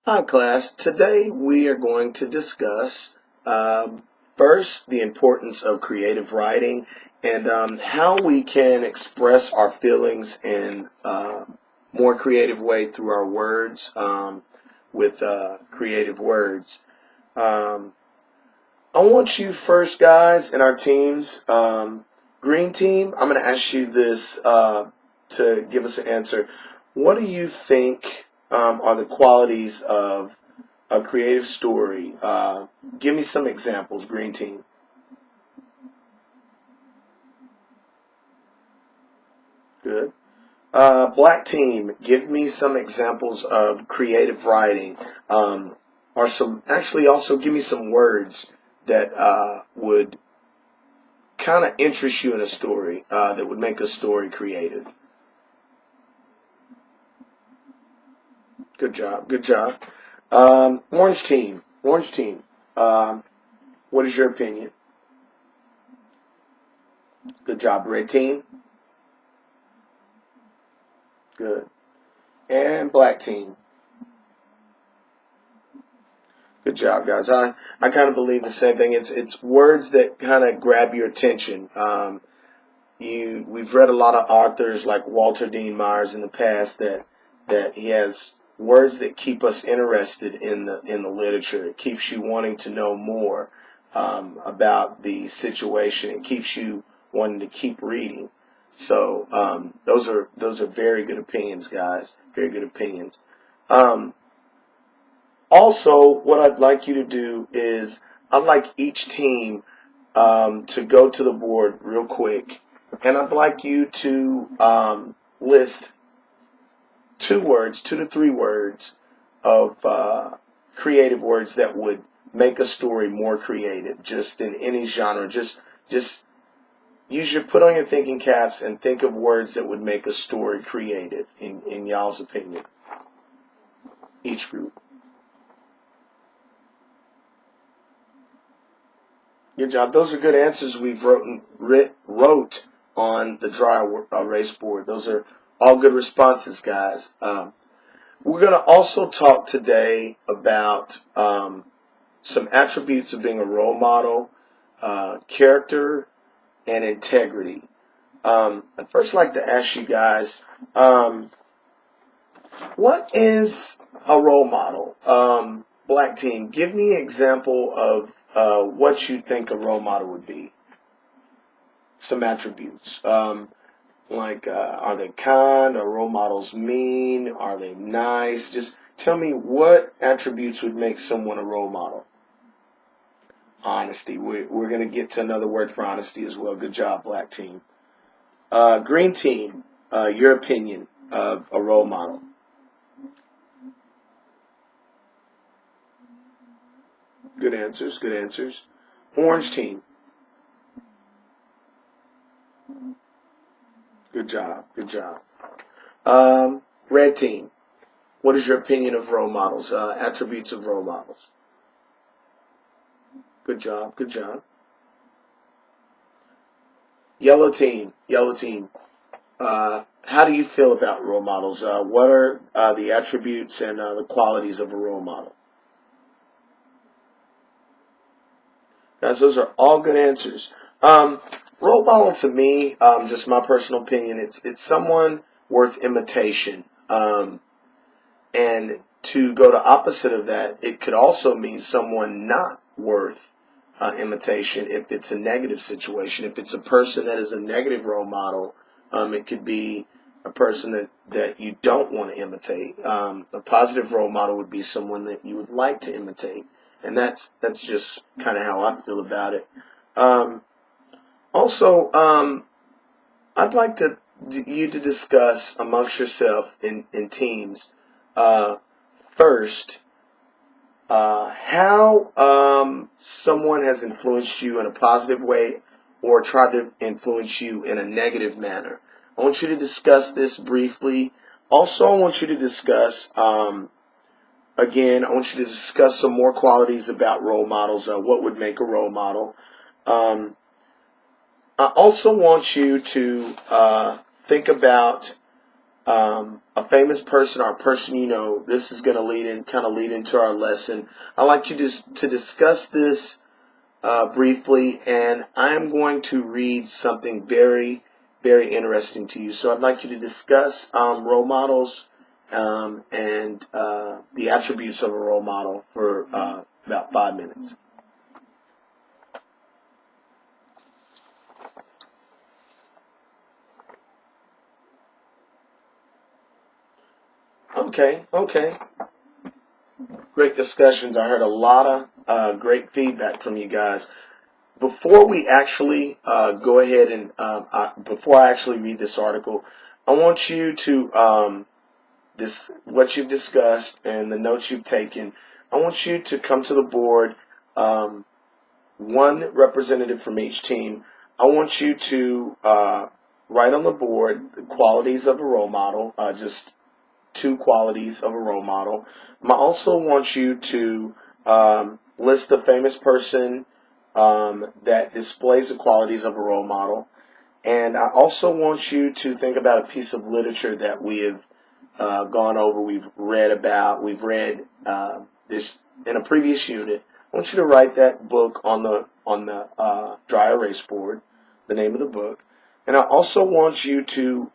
Hi class, today we are going to discuss first the importance of creative writing and how we can express our feelings in a more creative way through our words with creative words. Um, I want you first guys in our teams, green team, I'm going to ask you this to give us an answer. What do you think are the qualities of a creative story? Give me some examples, green team. Good. Black team, give me some examples of creative writing. Or actually also give me some words that would kind of interest you in a story, that would make a story creative. Good job, good job. Orange team, um, what is your opinion? Good job, red team. Good. And black team. Good job, guys. I kind of believe the same thing. It's words that kind of grab your attention. We've read a lot of authors like Walter Dean Myers in the past that he has words that keep us interested in the literature. It keeps you wanting to know more about the situation. It keeps you wanting to keep reading. So those are very good opinions, guys. Very good opinions. Um, Also, what I'd like you to do is I'd like each team to go to the board real quick, and I'd like you to list 2 words, 2 to 3 words of creative words that would make a story more creative, just in any genre. Just put on your thinking caps and think of words that would make a story creative in y'all's opinion. Each group. Good job. Those are good answers we've wrote on the dry erase board. Those are all good responses, guys. We're going to also talk today about some attributes of being a role model, character, and integrity. I'd first like to ask you guys, what is a role model? Black team, give me an example of what you think a role model would be. Some attributes. Are they kind? Are role models mean? Are they nice? Just tell me what attributes would make someone a role model. Honesty. We're going to get to another word for honesty as well. Good job, black team. Green team, your opinion of a role model. Good answers, good answers. Orange team. Good job, good job. Red team. What is your opinion of role models? Attributes of role models. Good job, good job. Yellow team, yellow team. How do you feel about role models? What are the attributes and the qualities of a role model? Guys, those are all good answers. Role model to me, just my personal opinion, it's someone worth imitation. And to go to opposite of that, it could also mean someone not worth imitation if it's a negative situation. If it's a person that is a negative role model, it could be a person that you don't want to imitate. A positive role model would be someone that you would like to imitate. And that's just kind of how I feel about it. Also, I'd like you to discuss amongst yourself in teams first how someone has influenced you in a positive way or tried to influence you in a negative manner. I want you to discuss this briefly. Also, I want you to discuss again, I want you to discuss some more qualities about role models, what would make a role model. I also want you to think about a famous person or a person you know. This is going to kind of lead into our lesson. I'd like you to discuss this briefly, and I am going to read something very, very interesting to you. So I'd like you to discuss role models and the attributes of a role model for about 5 minutes. Okay. Great discussions. I heard a lot of great feedback from you guys. Before we actually go ahead and before I actually read this article, I want you to what you've discussed and the notes you've taken. I want you to come to the board, one representative from each team. I want you to write on the board the qualities of a role model, just 2 qualities of a role model. I also want you to list a famous person that displays the qualities of a role model. And I also want you to think about a piece of literature that we have gone over, we've read this in a previous unit. I want you to write that book on the dry erase board, the name of the book. And I also want you to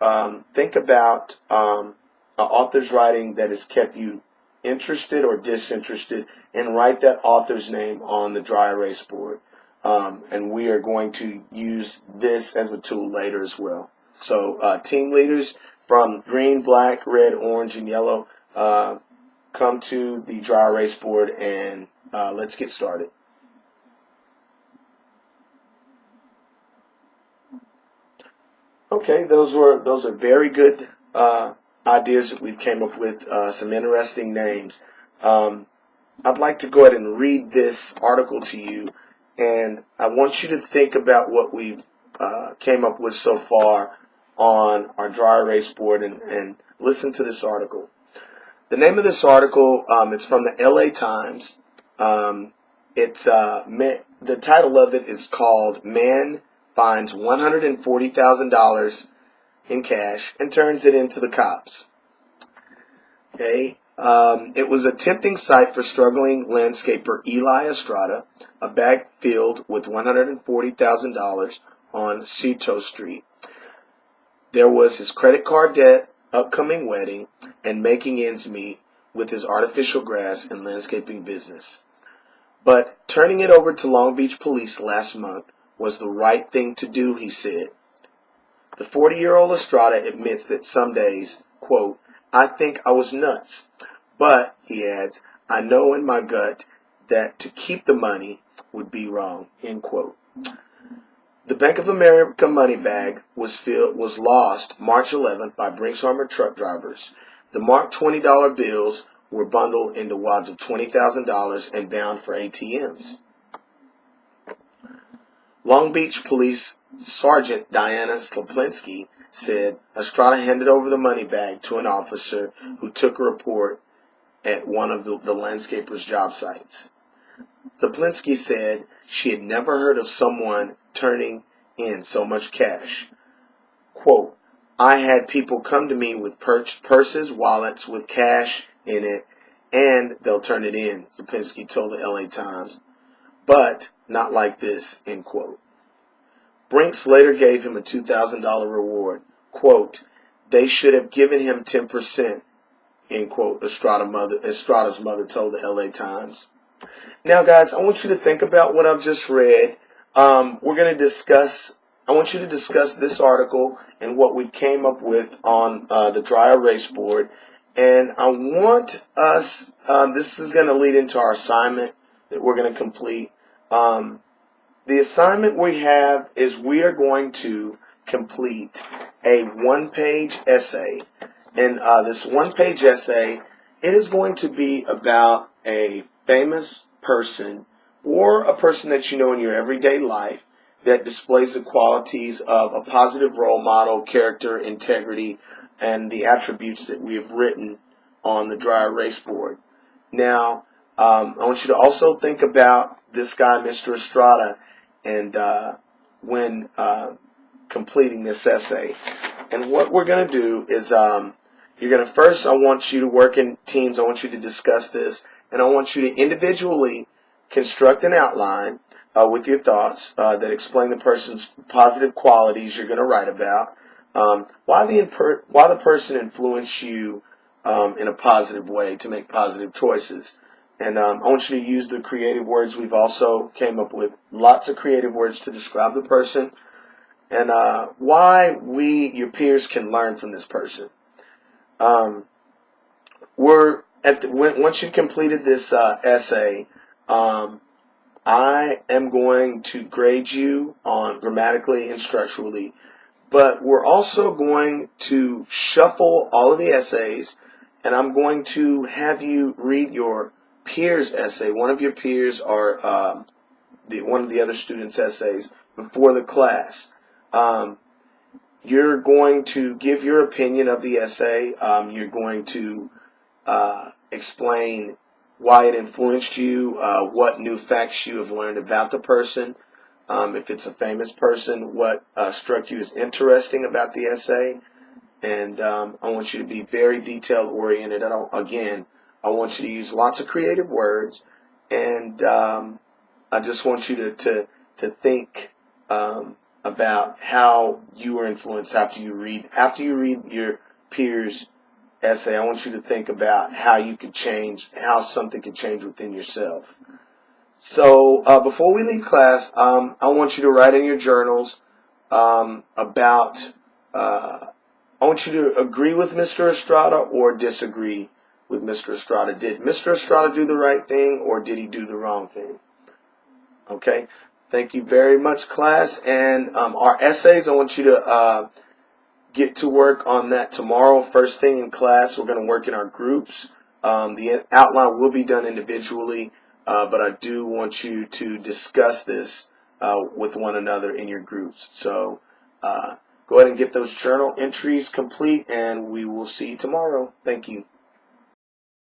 think about an author's writing that has kept you interested or disinterested, and write that author's name on the dry erase board. And we are going to use this as a tool later as well. So team leaders from green, black, red, orange, and yellow, come to the dry erase board, and let's get started. Okay, those are very good ideas that we've came up with, some interesting names. I'd like to go ahead and read this article to you, and I want you to think about what we've came up with so far on our dry erase board, and listen to this article. The name of this article, it's from the LA Times. The title of it is called "Man Finds $140,000 in Cash and Turns It Into the Cops." Okay. It was a tempting sight for struggling landscaper Eli Estrada, a bag filled with $140,000 on Cito Street. There was his credit card debt, upcoming wedding, and making ends meet with his artificial grass and landscaping business. But turning it over to Long Beach police last month was the right thing to do, he said. The 40-year-old Estrada admits that some days, quote, "I think I was nuts. But," he adds, "I know in my gut that to keep the money would be wrong," end quote. The Bank of America money bag was lost March 11th by Brinks Armored truck drivers. The marked $20 bills were bundled into wads of $20,000 and bound for ATMs. Long Beach Police Sergeant Diana Slaplinski said Estrada handed over the money bag to an officer who took a report at one of the landscaper's job sites. Slaplinski said she had never heard of someone turning in so much cash. Quote, "I had people come to me with purses, wallets with cash in it, and they'll turn it in," Slaplinski told the LA Times. "But not like this," end quote. Brinks later gave him a $2,000 reward. Quote, "They should have given him 10%, end quote, Estrada's mother told the LA Times. Now, guys, I want you to think about what I've just read. I want you to discuss this article and what we came up with on the dry erase board. And I want us, this is going to lead into our assignment that we're going to complete. The assignment we have is we are going to complete a 1-page essay. And this 1-page essay, it is going to be about a famous person or a person that you know in your everyday life that displays the qualities of a positive role model, character, integrity, and the attributes that we have written on the dry erase board. Now, I want you to also think about this guy, Mr. Estrada, and when completing this essay. And what we're going to do is You're going to first, I want you to work in teams. I want you to discuss this, and I want you to individually construct an outline with your thoughts that explain the person's positive qualities you're going to write about. Why the person influenced you in a positive way to make positive choices. And I want you to use the creative words. We've also came up with lots of creative words to describe the person and why your peers, can learn from this person. Once you've completed this essay, I am going to grade you on grammatically and structurally, but we're also going to shuffle all of the essays, and I'm going to have you read your peer's essay, one of your peers or one of the other students' essays before the class. You're going to give your opinion of the essay. You're going to explain why it influenced you, what new facts you have learned about the person. If it's a famous person, what struck you as interesting about the essay. And I want you to be very detail oriented. I want you to use lots of creative words, and I just want you to think about how you were influenced after you read your peers' essay. I want you to think about how something could change within yourself. So before we leave class, I want you to write in your journals about. I want you to agree with Mr. Estrada or disagree with Mr. Estrada. Did Mr. Estrada do the right thing, or did he do the wrong thing? Okay. Thank you very much, class. And our essays, I want you to get to work on that tomorrow. First thing in class, we're going to work in our groups. The outline will be done individually, but I do want you to discuss this with one another in your groups. So go ahead and get those journal entries complete, and we will see you tomorrow. Thank you.